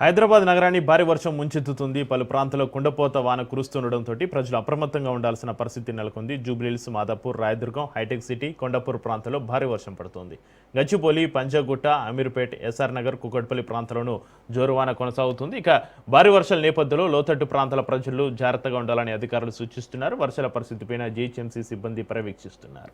హైదరాబాద్ నగరాన్ని భారీ వర్షం ముంచెత్తుతుంది. పలు ప్రాంతాల్లో కుండపోత వాన కురుస్తుండటంతో ప్రజలు అప్రమత్తంగా ఉండాల్సిన పరిస్థితి నెలకొంది. జూబ్లీహిల్స్, మాదాపూర్, రాయదుర్గం, హైటెక్ సిటీ, కొండాపూర్ ప్రాంతాల్లో భారీ వర్షం పడుతోంది. గచ్చిబౌలి, పంజాగుట్ట, అమీర్పేట్, ఎస్ఆర్ నగర్, కుకట్పల్లి ప్రాంతాల్లోనూ జోరువాన కొనసాగుతుంది. ఇక భారీ వర్షాల నేపథ్యంలో లోతట్టు ప్రాంతాల ప్రజలు జాగ్రత్తగా ఉండాలని అధికారులు సూచిస్తున్నారు. వర్షాల పరిస్థితిపైన జీహెచ్ఎంసీ సిబ్బంది పర్యవేక్షిస్తున్నారు.